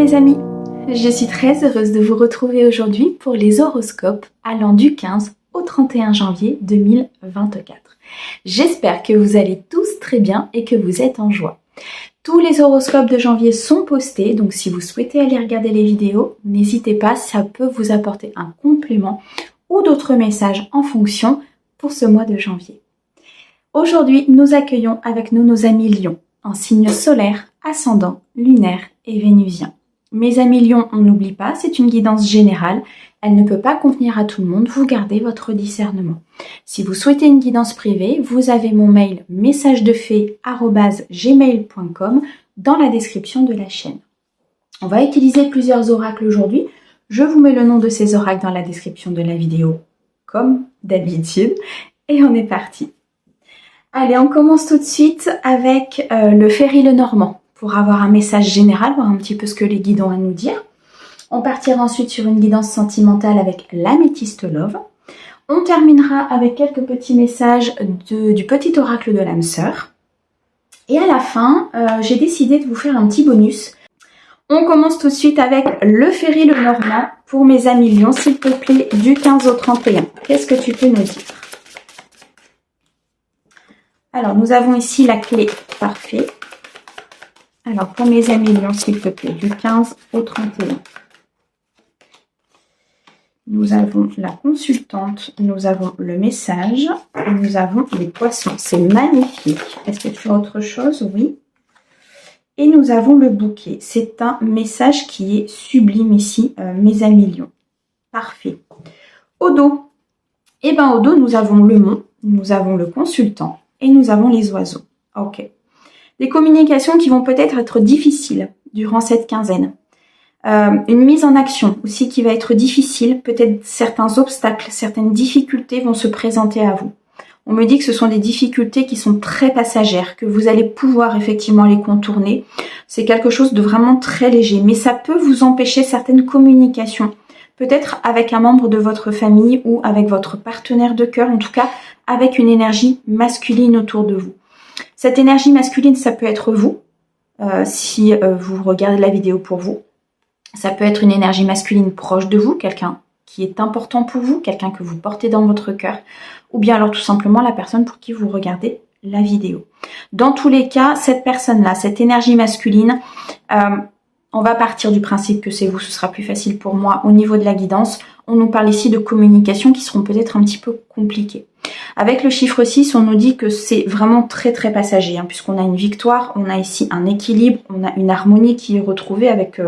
mes amis, je suis très heureuse de vous retrouver aujourd'hui pour les horoscopes allant du 15 au 31 janvier 2024. J'espère que vous allez tous très bien et que vous êtes en joie. Tous les horoscopes de janvier sont postés, donc si vous souhaitez aller regarder les vidéos, n'hésitez pas, ça peut vous apporter un complément ou d'autres messages en fonction pour ce mois de janvier. Aujourd'hui, nous accueillons avec nous nos amis Lions, en signe solaire, ascendant, lunaire et vénusien. Mes amis Lions, on n'oublie pas, c'est une guidance générale, elle ne peut pas convenir à tout le monde, vous gardez votre discernement. Si vous souhaitez une guidance privée, vous avez mon mail messagedefée@gmail.com dans la description de la chaîne. On va utiliser plusieurs oracles aujourd'hui, je vous mets le nom de ces oracles dans la description de la vidéo, comme d'habitude, et on est parti. Allez, on commence tout de suite avec le Ferry Lenormand, pour avoir un message général, voir un petit peu ce que les guides ont à nous dire. On partira ensuite sur une guidance sentimentale avec l'Améthyste Love. On terminera avec quelques petits messages du petit oracle de l'âme sœur. Et à la fin, j'ai décidé de vous faire un petit bonus. On commence tout de suite avec le Ferry Lenormand pour mes amis Lions, s'il te plaît, du 15 au 31. Qu'est-ce que tu peux nous dire? Alors, nous avons ici la clé parfait. Alors, pour mes amis Lions, s'il te plaît, du 15 au 31. Nous avons la consultante, nous avons le message et nous avons les poissons. C'est magnifique. Est-ce que tu as autre chose? Oui. Et nous avons le bouquet. C'est un message qui est sublime ici, mes amis Lions. Parfait. Au dos. Eh bien, au dos, nous avons le mont, nous avons le consultant et nous avons les oiseaux. Ok. Des communications qui vont peut-être être difficiles durant cette quinzaine. Une mise en action aussi qui va être difficile. Peut-être certains obstacles, certaines difficultés vont se présenter à vous. On me dit que ce sont des difficultés qui sont très passagères, que vous allez pouvoir effectivement les contourner. C'est quelque chose de vraiment très léger. Mais ça peut vous empêcher certaines communications. Peut-être avec un membre de votre famille ou avec votre partenaire de cœur. En tout cas, avec une énergie masculine autour de vous. Cette énergie masculine, ça peut être vous, si vous regardez la vidéo pour vous. Ça peut être une énergie masculine proche de vous, quelqu'un qui est important pour vous, quelqu'un que vous portez dans votre cœur, ou bien alors tout simplement la personne pour qui vous regardez la vidéo. Dans tous les cas, cette personne-là, cette énergie masculine, on va partir du principe que c'est vous, ce sera plus facile pour moi au niveau de la guidance. On nous parle ici de communication qui seront peut-être un petit peu compliquées. Avec le chiffre 6, on nous dit que c'est vraiment très très passager, puisqu'on a une victoire, on a ici un équilibre, on a une harmonie qui est retrouvée avec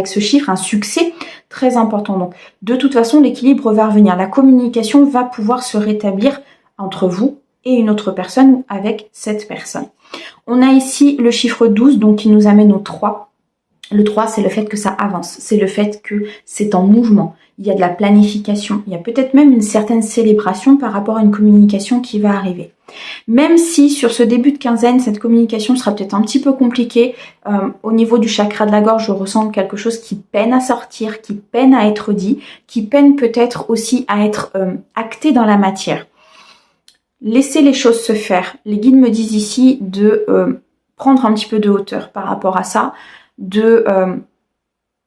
ce chiffre, un succès très important. Donc de toute façon, l'équilibre va revenir, la communication va pouvoir se rétablir entre vous et une autre personne ou avec cette personne. On a ici le chiffre 12, donc qui nous amène au 3. Le 3, c'est le fait que ça avance, c'est le fait que c'est en mouvement. Il y a de la planification, il y a peut-être même une certaine célébration par rapport à une communication qui va arriver. Même si sur ce début de quinzaine, cette communication sera peut-être un petit peu compliquée, au niveau du chakra de la gorge, je ressens quelque chose qui peine à sortir, qui peine à être dit, qui peine peut-être aussi à être acté dans la matière. Laissez les choses se faire. Les guides me disent ici de prendre un petit peu de hauteur par rapport à ça, de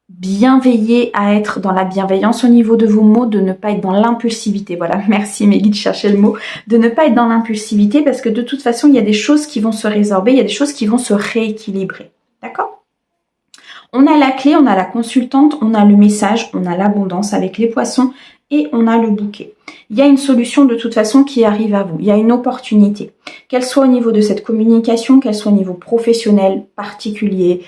bien veiller à être dans la bienveillance au niveau de vos mots, de ne pas être dans l'impulsivité. Voilà, merci mes guides, cherchez le mot. De ne pas être dans l'impulsivité parce que de toute façon, il y a des choses qui vont se résorber, il y a des choses qui vont se rééquilibrer. D'accord? On a la clé, on a la consultante, on a le message, on a l'abondance avec les poissons et on a le bouquet. Il y a une solution de toute façon qui arrive à vous. Il y a une opportunité. Qu'elle soit au niveau de cette communication, qu'elle soit au niveau professionnel, particulier,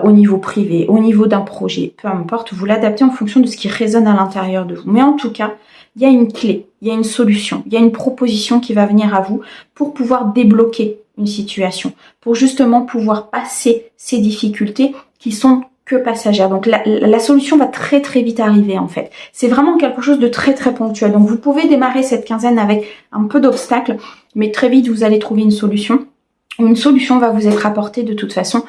au niveau privé, au niveau d'un projet, peu importe, vous l'adaptez en fonction de ce qui résonne à l'intérieur de vous. Mais en tout cas, il y a une clé, il y a une solution, il y a une proposition qui va venir à vous pour pouvoir débloquer une situation, pour justement pouvoir passer ces difficultés qui sont que passagère. Donc la solution va très très vite arriver en fait. C'est vraiment quelque chose de très très ponctuel. Donc vous pouvez démarrer cette quinzaine avec un peu d'obstacles, mais très vite vous allez trouver une solution. Une solution va vous être apportée de toute façon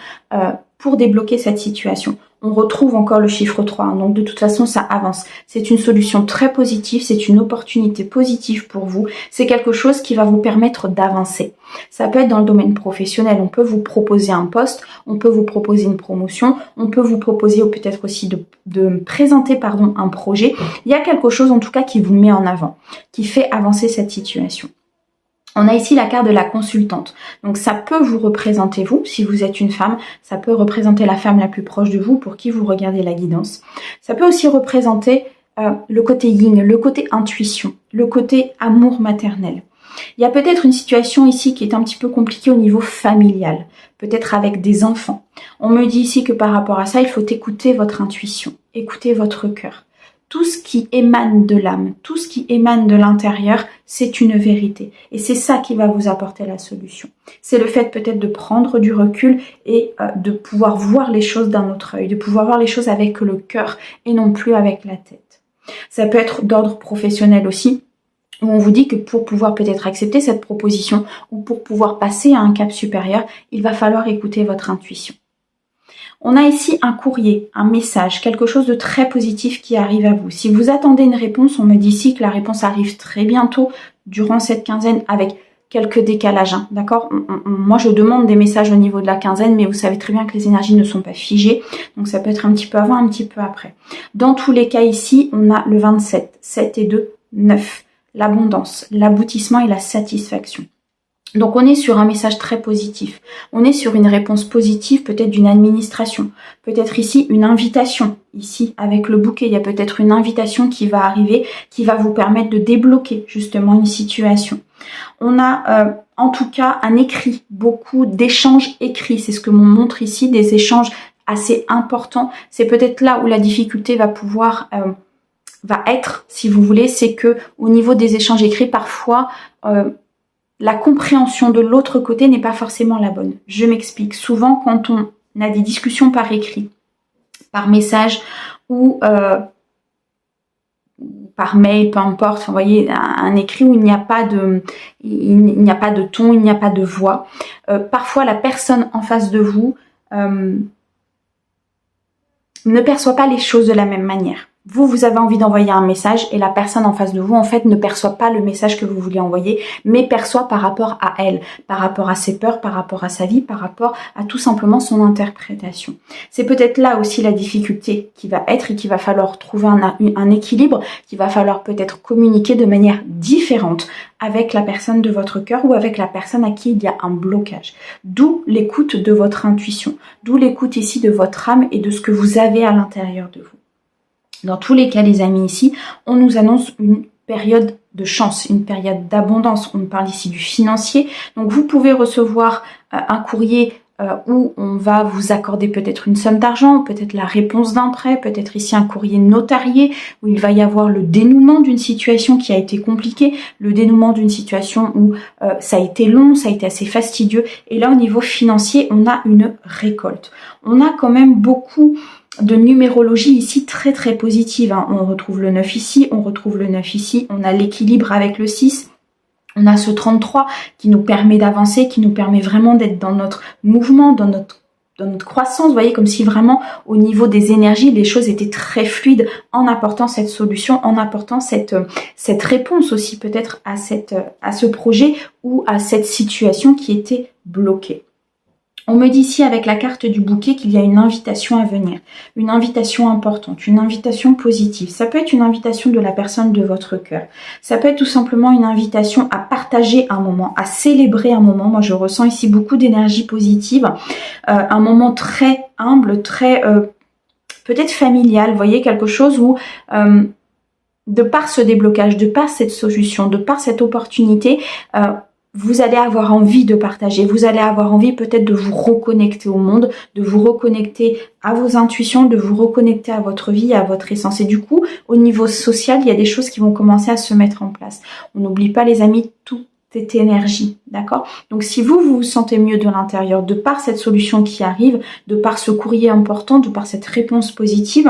pour débloquer cette situation. On retrouve encore le chiffre 3, hein, donc de toute façon ça avance. C'est une solution très positive, c'est une opportunité positive pour vous, c'est quelque chose qui va vous permettre d'avancer. Ça peut être dans le domaine professionnel, on peut vous proposer un poste, on peut vous proposer une promotion, on peut vous proposer ou peut-être aussi de présenter un projet. Il y a quelque chose en tout cas qui vous met en avant, qui fait avancer cette situation. On a ici la carte de la consultante. Donc ça peut vous représenter vous, si vous êtes une femme, ça peut représenter la femme la plus proche de vous pour qui vous regardez la guidance. Ça peut aussi représenter le côté yin, le côté intuition, le côté amour maternel. Il y a peut-être une situation ici qui est un petit peu compliquée au niveau familial, peut-être avec des enfants. On me dit ici que par rapport à ça, il faut écouter votre intuition, écouter votre cœur. Tout ce qui émane de l'âme, tout ce qui émane de l'intérieur, c'est une vérité. Et c'est ça qui va vous apporter la solution. C'est le fait peut-être de prendre du recul et de pouvoir voir les choses d'un autre œil, de pouvoir voir les choses avec le cœur et non plus avec la tête. Ça peut être d'ordre professionnel aussi, où on vous dit que pour pouvoir peut-être accepter cette proposition ou pour pouvoir passer à un cap supérieur, il va falloir écouter votre intuition. On a ici un courrier, un message, quelque chose de très positif qui arrive à vous. Si vous attendez une réponse, on me dit ici que la réponse arrive très bientôt durant cette quinzaine avec quelques décalages, hein, d'accord. Moi, je demande des messages au niveau de la quinzaine, mais vous savez très bien que les énergies ne sont pas figées, donc ça peut être un petit peu avant, un petit peu après. Dans tous les cas ici, on a le 27, 7 et 2, 9, l'abondance, l'aboutissement et la satisfaction. Donc on est sur un message très positif, on est sur une réponse positive peut-être d'une administration, peut-être ici une invitation, ici avec le bouquet il y a peut-être une invitation qui va arriver, qui va vous permettre de débloquer justement une situation. On a en tout cas un écrit, beaucoup d'échanges écrits, c'est ce que m'on montre ici, des échanges assez importants, c'est peut-être là où la difficulté va être, si vous voulez, c'est que au niveau des échanges écrits, parfois la compréhension de l'autre côté n'est pas forcément la bonne. Je m'explique. Souvent, quand on a des discussions par écrit, par message ou par mail, peu importe, vous voyez, un écrit où il n'y a pas de ton, il n'y a pas de voix. Parfois, la personne en face de vous ne perçoit pas les choses de la même manière. Vous avez envie d'envoyer un message et la personne en face de vous, en fait, ne perçoit pas le message que vous voulez envoyer, mais perçoit par rapport à elle, par rapport à ses peurs, par rapport à sa vie, par rapport à tout simplement son interprétation. C'est peut-être là aussi la difficulté qui va être et qu'il va falloir trouver un équilibre, qu'il va falloir peut-être communiquer de manière différente avec la personne de votre cœur ou avec la personne à qui il y a un blocage. D'où l'écoute de votre intuition, d'où l'écoute ici de votre âme et de ce que vous avez à l'intérieur de vous. Dans tous les cas, les amis, ici, on nous annonce une période de chance, une période d'abondance. On parle ici du financier. Donc, vous pouvez recevoir un courrier où on va vous accorder peut-être une somme d'argent, peut-être la réponse d'un prêt, peut-être ici un courrier notarié où il va y avoir le dénouement d'une situation qui a été compliquée, le dénouement d'une situation où ça a été long, ça a été assez fastidieux. Et là, au niveau financier, on a une récolte. On a quand même beaucoup de numérologie ici très très positive, hein. On retrouve le 9 ici, on retrouve le 9 ici, on a l'équilibre avec le 6, on a ce 33 qui nous permet d'avancer, qui nous permet vraiment d'être dans notre mouvement, dans notre croissance, vous voyez, comme si vraiment au niveau des énergies, les choses étaient très fluides en apportant cette solution, en apportant cette réponse aussi peut-être à ce projet ou à cette situation qui était bloquée. On me dit ici avec la carte du bouquet qu'il y a une invitation à venir, une invitation importante, une invitation positive. Ça peut être une invitation de la personne de votre cœur. Ça peut être tout simplement une invitation à partager un moment, à célébrer un moment. Moi, je ressens ici beaucoup d'énergie positive, un moment très humble, très peut-être familial. Vous voyez, quelque chose où de par ce déblocage, de par cette solution, de par cette opportunité, vous allez avoir envie de partager, vous allez avoir envie peut-être de vous reconnecter au monde, de vous reconnecter à vos intuitions, de vous reconnecter à votre vie, à votre essence. Et du coup, au niveau social, il y a des choses qui vont commencer à se mettre en place. On n'oublie pas les amis, tout est énergie, d'accord? Donc si vous vous sentez mieux de l'intérieur, de par cette solution qui arrive, de par ce courrier important, de par cette réponse positive,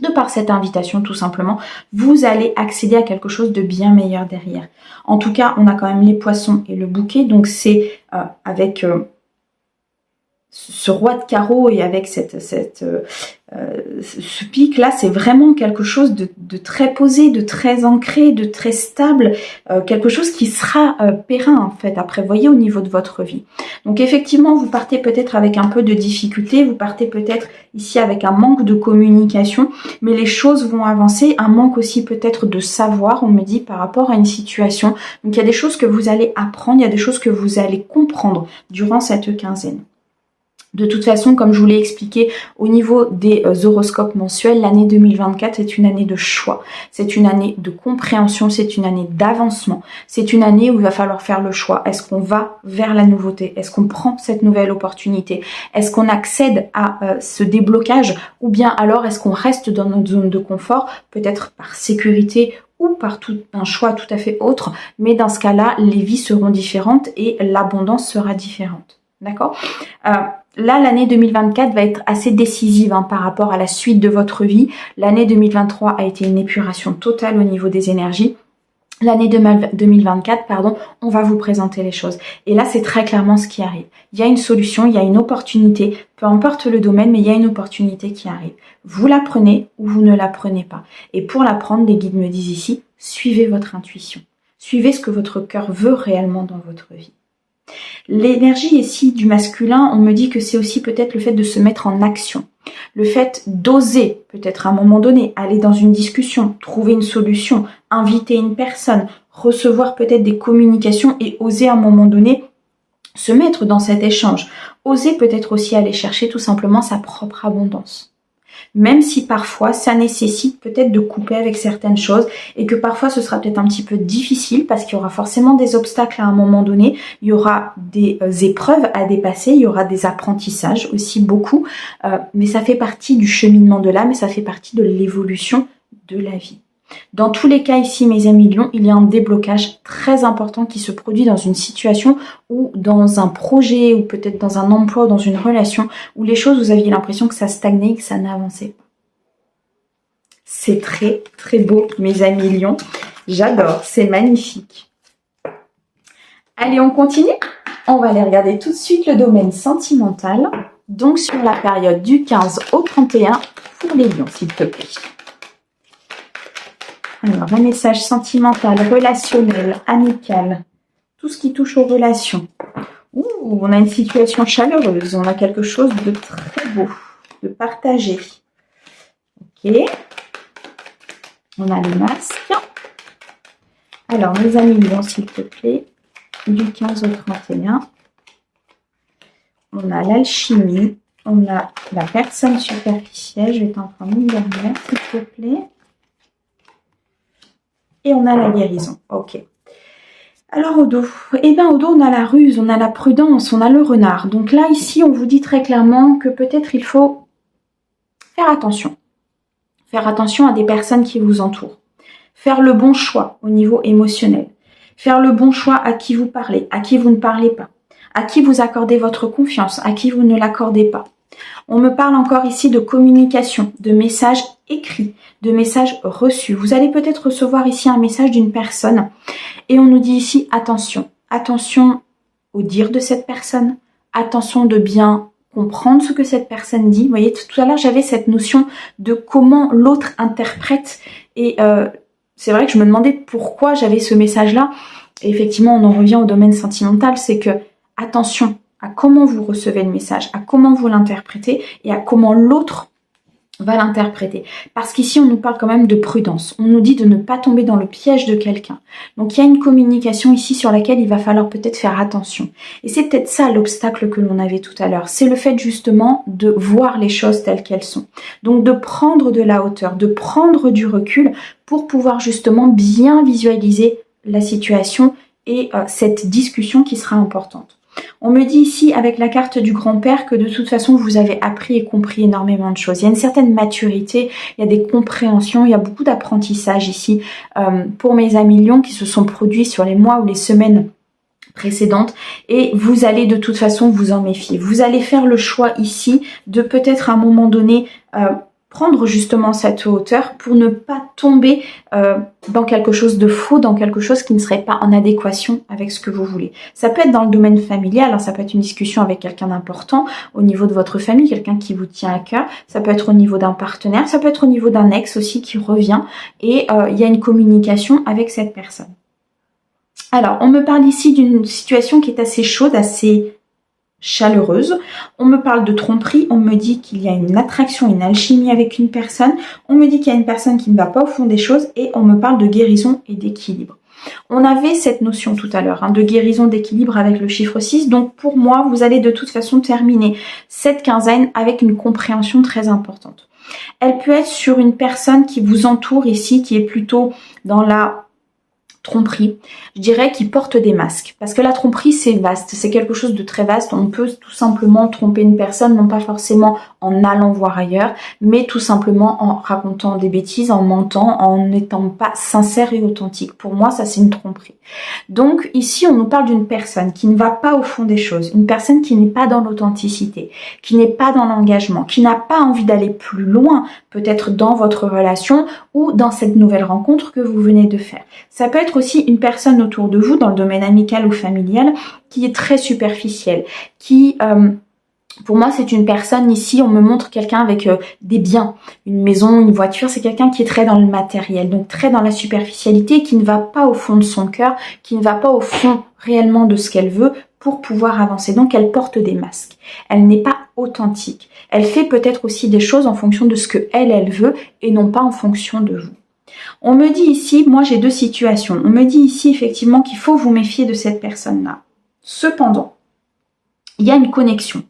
de par cette invitation tout simplement, vous allez accéder à quelque chose de bien meilleur derrière. En tout cas, on a quand même les poissons et le bouquet, donc c'est avec ce roi de carreau et avec ce pic là, c'est vraiment quelque chose de très posé, de très ancré, de très stable, quelque chose qui sera périn en fait à prévoyer au niveau de votre vie. Donc effectivement, vous partez peut-être avec un peu de difficulté, vous partez peut-être ici avec un manque de communication, mais les choses vont avancer, un manque aussi peut-être de savoir, on me dit, par rapport à une situation. Donc il y a des choses que vous allez apprendre, il y a des choses que vous allez comprendre durant cette quinzaine. De toute façon, comme je vous l'ai expliqué, au niveau des horoscopes mensuels, l'année 2024 est une année de choix. C'est une année de compréhension, c'est une année d'avancement. C'est une année où il va falloir faire le choix. Est-ce qu'on va vers la nouveauté? Est-ce qu'on prend cette nouvelle opportunité? Est-ce qu'on accède à ce déblocage? Ou bien alors est-ce qu'on reste dans notre zone de confort, peut-être par sécurité ou par un choix tout à fait autre? Mais dans ce cas-là, les vies seront différentes et l'abondance sera différente. D'accord? Là, l'année 2024 va être assez décisive par rapport à la suite de votre vie. L'année 2023 a été une épuration totale au niveau des énergies. L'année 2024, on va vous présenter les choses. Et là, c'est très clairement ce qui arrive. Il y a une solution, il y a une opportunité, peu importe le domaine, mais il y a une opportunité qui arrive. Vous la prenez ou vous ne la prenez pas. Et pour la prendre, les guides me disent ici, suivez votre intuition. Suivez ce que votre cœur veut réellement dans votre vie. L'énergie ici du masculin, on me dit que c'est aussi peut-être le fait de se mettre en action. Le fait d'oser, peut-être à un moment donné, aller dans une discussion, trouver une solution, inviter une personne, recevoir peut-être des communications et oser à un moment donné se mettre dans cet échange. Oser peut-être aussi aller chercher tout simplement sa propre abondance. Même si parfois ça nécessite peut-être de couper avec certaines choses et que parfois ce sera peut-être un petit peu difficile parce qu'il y aura forcément des obstacles à un moment donné, il y aura des épreuves à dépasser, il y aura des apprentissages aussi beaucoup, mais ça fait partie du cheminement de l'âme et ça fait partie de l'évolution de la vie. Dans tous les cas ici, mes amis lions, il y a un déblocage très important qui se produit dans une situation ou dans un projet ou peut-être dans un emploi ou dans une relation où les choses, vous aviez l'impression que ça stagnait, que ça n'avançait pas. C'est très très beau, mes amis lions. J'adore, c'est magnifique. Allez, on continue. On va aller regarder tout de suite le domaine sentimental. Donc sur la période du 15 au 31 pour les lions, s'il te plaît. Alors, un message sentimental, relationnel, amical, tout ce qui touche aux relations. Ouh, on a une situation chaleureuse, on a quelque chose de très beau, de partagé. Ok. On a le masque. Alors, mes amis lions, s'il te plaît, du 15 au 31. On a l'alchimie, on a la personne superficielle. Je vais t'en prendre une dernière, s'il te plaît. Et on a la guérison. Ok. Alors au dos, au dos on a la ruse, on a la prudence, on a le renard. Donc là ici on vous dit très clairement que peut-être il faut faire attention. Faire attention à des personnes qui vous entourent. Faire le bon choix au niveau émotionnel. Faire le bon choix à qui vous parlez, à qui vous ne parlez pas. À qui vous accordez votre confiance, à qui vous ne l'accordez pas. On me parle encore ici de communication, de messages écrits, de messages reçus. Vous allez peut-être recevoir ici un message d'une personne et on nous dit ici attention. Attention au dire de cette personne, attention de bien comprendre ce que cette personne dit. Vous voyez, tout à l'heure j'avais cette notion de comment l'autre interprète et c'est vrai que je me demandais pourquoi j'avais ce message-là. Et effectivement, on en revient au domaine sentimental, c'est que attention à comment vous recevez le message, à comment vous l'interprétez et à comment l'autre va l'interpréter. Parce qu'ici, on nous parle quand même de prudence. On nous dit de ne pas tomber dans le piège de quelqu'un. Donc, il y a une communication ici sur laquelle il va falloir peut-être faire attention. Et c'est peut-être ça l'obstacle que l'on avait tout à l'heure. C'est le fait justement de voir les choses telles qu'elles sont. Donc, de prendre de la hauteur, de prendre du recul pour pouvoir justement bien visualiser la situation et cette discussion qui sera importante. On me dit ici avec la carte du grand-père que de toute façon vous avez appris et compris énormément de choses. Il y a une certaine maturité, il y a des compréhensions, il y a beaucoup d'apprentissage ici pour mes amis lions qui se sont produits sur les mois ou les semaines précédentes et vous allez de toute façon vous en méfier. Vous allez faire le choix ici de peut-être à un moment donné prendre justement cette hauteur pour ne pas tomber dans quelque chose de faux, dans quelque chose qui ne serait pas en adéquation avec ce que vous voulez. Ça peut être dans le domaine familial, alors ça peut être une discussion avec quelqu'un d'important au niveau de votre famille, quelqu'un qui vous tient à cœur, ça peut être au niveau d'un partenaire, ça peut être au niveau d'un ex aussi qui revient et il y a une communication avec cette personne. Alors, on me parle ici d'une situation qui est assez chaude, assez chaleureuse. On me parle de tromperie, on me dit qu'il y a une attraction, une alchimie avec une personne, on me dit qu'il y a une personne qui ne va pas au fond des choses et on me parle de guérison et d'équilibre. On avait cette notion tout à l'heure de guérison, d'équilibre avec le chiffre 6, donc pour moi, vous allez de toute façon terminer cette quinzaine avec une compréhension très importante. Elle peut être sur une personne qui vous entoure ici, qui est plutôt dans la tromperie, je dirais qui porte des masques. Parce que la tromperie, c'est vaste, c'est quelque chose de très vaste. On peut tout simplement tromper une personne, non pas forcément en allant voir ailleurs, mais tout simplement en racontant des bêtises, en mentant, en n'étant pas sincère et authentique. Pour moi, ça c'est une tromperie. Donc ici, on nous parle d'une personne qui ne va pas au fond des choses, une personne qui n'est pas dans l'authenticité, qui n'est pas dans l'engagement, qui n'a pas envie d'aller plus loin, peut-être dans votre relation ou dans cette nouvelle rencontre que vous venez de faire. Ça peut être aussi une personne autour de vous, dans le domaine amical ou familial, qui est très superficielle, qui... pour moi, c'est une personne ici, on me montre quelqu'un avec des biens, une maison, une voiture, c'est quelqu'un qui est très dans le matériel, donc très dans la superficialité, qui ne va pas au fond de son cœur, qui ne va pas au fond réellement de ce qu'elle veut pour pouvoir avancer. Donc, elle porte des masques. Elle n'est pas authentique. Elle fait peut-être aussi des choses en fonction de ce que elle veut et non pas en fonction de vous. On me dit ici, moi j'ai deux situations, on me dit ici effectivement qu'il faut vous méfier de cette personne-là. Cependant, il y a une connexion.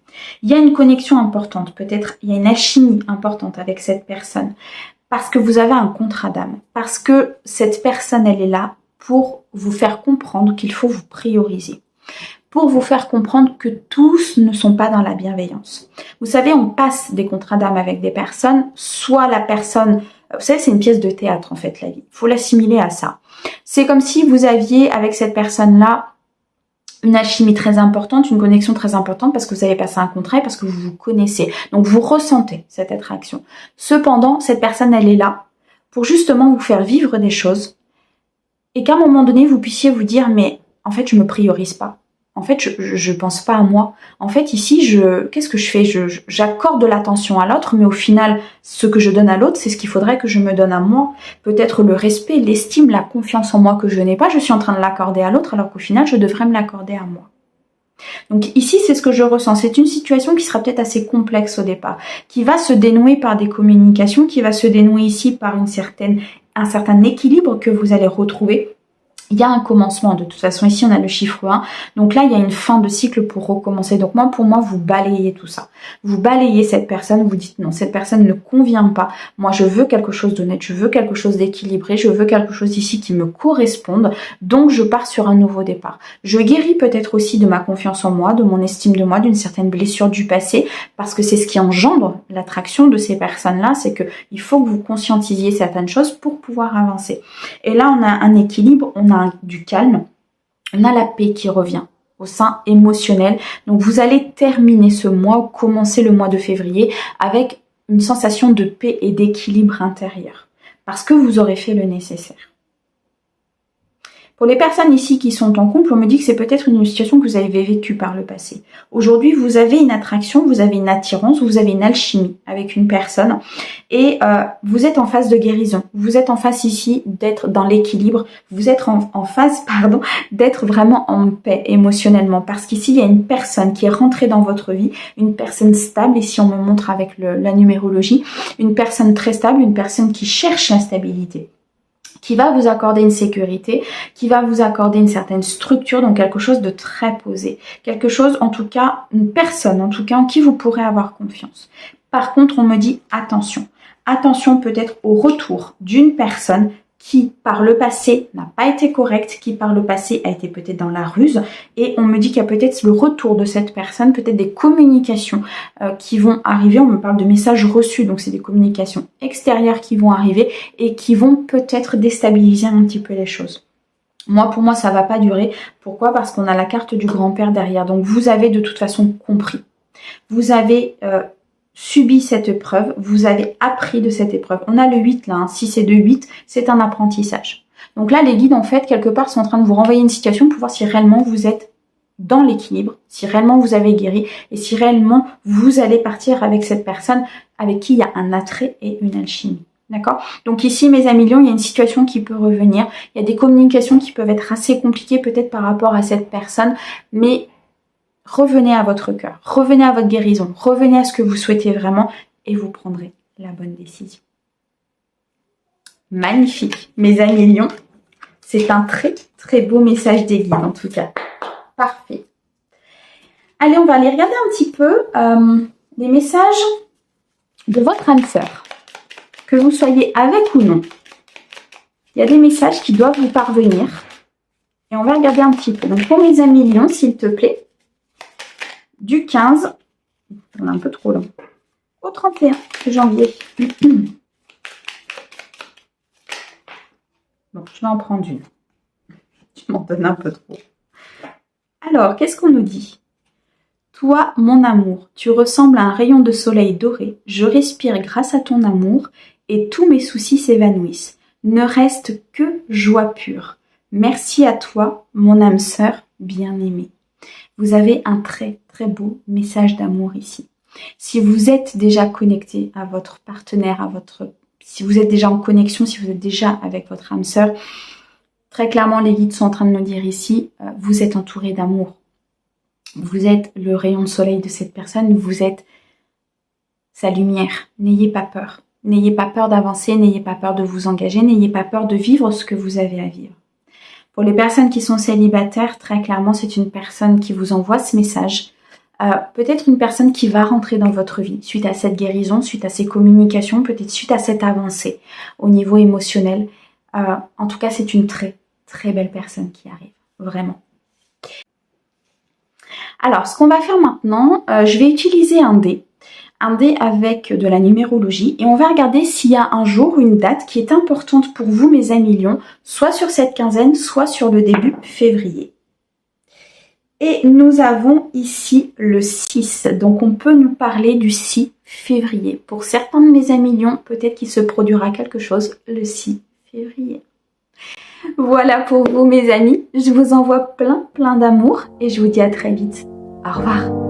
Il y a une connexion importante, peut-être il y a une alchimie importante avec cette personne, parce que vous avez un contrat d'âme, parce que cette personne, elle est là pour vous faire comprendre qu'il faut vous prioriser, pour vous faire comprendre que tous ne sont pas dans la bienveillance. Vous savez, on passe des contrats d'âme avec des personnes, soit la personne... Vous savez, c'est une pièce de théâtre en fait, la vie. Il faut l'assimiler à ça. C'est comme si vous aviez avec cette personne-là une alchimie très importante, une connexion très importante parce que vous avez passé un contrat et parce que vous vous connaissez. Donc vous ressentez cette attraction. Cependant, cette personne, elle est là pour justement vous faire vivre des choses et qu'à un moment donné, vous puissiez vous dire, mais en fait, je me priorise pas. En fait, je pense pas à moi. En fait, ici, qu'est-ce que je fais? J'accorde de l'attention à l'autre, mais au final, ce que je donne à l'autre, c'est ce qu'il faudrait que je me donne à moi. Peut-être le respect, l'estime, la confiance en moi que je n'ai pas, je suis en train de l'accorder à l'autre, alors qu'au final, je devrais me l'accorder à moi. Donc ici, c'est ce que je ressens. C'est une situation qui sera peut-être assez complexe au départ, qui va se dénouer par des communications, qui va se dénouer ici par un certain équilibre que vous allez retrouver. Il y a un commencement, de toute façon ici on a le chiffre 1, donc là il y a une fin de cycle pour recommencer. Donc pour moi vous balayez tout ça, vous balayez cette personne, vous dites non, cette personne ne convient pas, moi je veux quelque chose d'honnête, je veux quelque chose d'équilibré, je veux quelque chose ici qui me corresponde, donc je pars sur un nouveau départ. Je guéris peut-être aussi de ma confiance en moi, de mon estime de moi, d'une certaine blessure du passé, parce que c'est ce qui engendre l'attraction de ces personnes-là, c'est que il faut que vous conscientisiez certaines choses pour pouvoir avancer. Et là on a un équilibre, on a du calme, on a la paix qui revient au sein émotionnel. Donc vous allez terminer ce mois ou commencer le mois de février avec une sensation de paix et d'équilibre intérieur parce que vous aurez fait le nécessaire. Pour les personnes ici qui sont en couple, on me dit que c'est peut-être une situation que vous avez vécue par le passé. Aujourd'hui, vous avez une attraction, vous avez une attirance, vous avez une alchimie avec une personne et vous êtes en phase de guérison. Vous êtes en phase ici d'être dans l'équilibre. Vous êtes en phase, d'être vraiment en paix émotionnellement parce qu'ici, il y a une personne qui est rentrée dans votre vie, une personne stable. Ici, on me montre avec la numérologie, une personne très stable, une personne qui cherche la stabilité, qui va vous accorder une sécurité, qui va vous accorder une certaine structure, donc quelque chose de très posé. Quelque chose, en tout cas, une personne, en tout cas, en qui vous pourrez avoir confiance. Par contre, on me dit attention. Attention peut-être au retour d'une personne qui, par le passé, n'a pas été correcte, qui, par le passé, a été peut-être dans la ruse. Et on me dit qu'il y a peut-être le retour de cette personne, peut-être des communications qui vont arriver. On me parle de messages reçus, donc c'est des communications extérieures qui vont arriver et qui vont peut-être déstabiliser un petit peu les choses. Pour moi, ça va pas durer. Pourquoi? Parce qu'on a la carte du grand-père derrière. Donc, vous avez de toute façon compris. Vous avez subi cette épreuve, vous avez appris de cette épreuve. On a le 8 là, hein. Si c'est de 8, c'est un apprentissage. Donc là, les guides, en fait, quelque part, sont en train de vous renvoyer une situation pour voir si réellement vous êtes dans l'équilibre, si réellement vous avez guéri et si réellement vous allez partir avec cette personne avec qui il y a un attrait et une alchimie. D'accord? Donc ici, mes amis lions, il y a une situation qui peut revenir. Il y a des communications qui peuvent être assez compliquées peut-être par rapport à cette personne, mais revenez à votre cœur, revenez à votre guérison, revenez à ce que vous souhaitez vraiment et vous prendrez la bonne décision. Magnifique, mes amis lions. C'est un très très beau message des guides en tout cas. Parfait. Allez, on va aller regarder un petit peu les messages de votre âme sœur. Que vous soyez avec ou non. Il y a des messages qui doivent vous parvenir. Et on va regarder un petit peu. Donc pour mes amis lions, s'il te plaît, du 15, on est un peu trop long, au 31 janvier. Bon, je vais en prendre une. Je m'en donne un peu trop. Alors, qu'est-ce qu'on nous dit? Toi, mon amour, tu ressembles à un rayon de soleil doré. Je respire grâce à ton amour et tous mes soucis s'évanouissent. Ne reste que joie pure. Merci à toi, mon âme sœur bien-aimée. Vous avez un très très beau message d'amour ici. Si vous êtes déjà connecté à votre partenaire, si vous êtes déjà en connexion, si vous êtes déjà avec votre âme sœur, très clairement les guides sont en train de nous dire ici, vous êtes entouré d'amour. Vous êtes le rayon de soleil de cette personne, vous êtes sa lumière. N'ayez pas peur. N'ayez pas peur d'avancer, n'ayez pas peur de vous engager, n'ayez pas peur de vivre ce que vous avez à vivre. Pour les personnes qui sont célibataires, très clairement, c'est une personne qui vous envoie ce message. Peut-être une personne qui va rentrer dans votre vie suite à cette guérison, suite à ces communications, peut-être suite à cette avancée au niveau émotionnel. En tout cas, c'est une très, très belle personne qui arrive. Vraiment. Alors, ce qu'on va faire maintenant, je vais utiliser un dé avec de la numérologie et on va regarder s'il y a un jour ou une date qui est importante pour vous, mes amis lions, soit sur cette quinzaine, soit sur le début février. Et nous avons ici le 6, donc on peut nous parler du 6 février. Pour certains de mes amis lions, peut-être qu'il se produira quelque chose le 6 février. Voilà pour vous, mes amis. Je vous envoie plein d'amour et je vous dis à très vite. Au revoir.